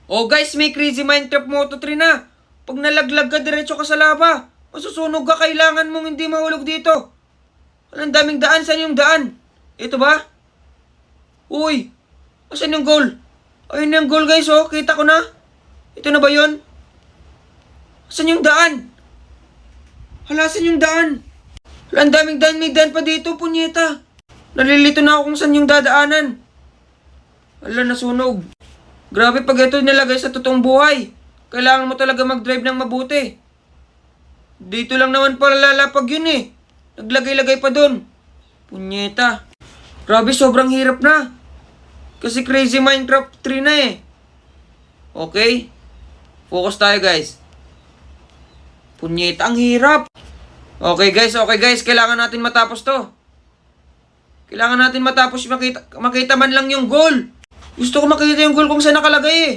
Oh guys, may Crazy Minecraft Moto 3 na. Pag nalaglag ka, diretso ka sa lava. Masusunog ka, kailangan mong hindi mahulog dito. Ang daming daan, saan yung daan? Ito ba? Uy, asan yung goal? Ayun yung goal guys, oh, kita ko na. Ito na ba yun? Saan yung daan? Hala, saan yung daan? Hala, ang daming daan, may daan pa dito, punyeta. Nalilito na ako kung saan yung dadaanan. Hala, nasunog. Grabe pag ito nilagay sa totoong buhay. Kailangan mo talaga mag-drive ng mabuti. Dito lang naman pala lalapag yun eh. Naglagay-lagay pa dun. Punyeta. Grabe, sobrang hirap na. Kasi Crazy Minecraft 3 na eh. Okay? Focus tayo guys. Punyeta, ang hirap. Okay guys. Kailangan natin matapos to. Kailangan natin matapos makita man lang yung goal. Gusto ko makita yung goal kung saan nakalagay eh.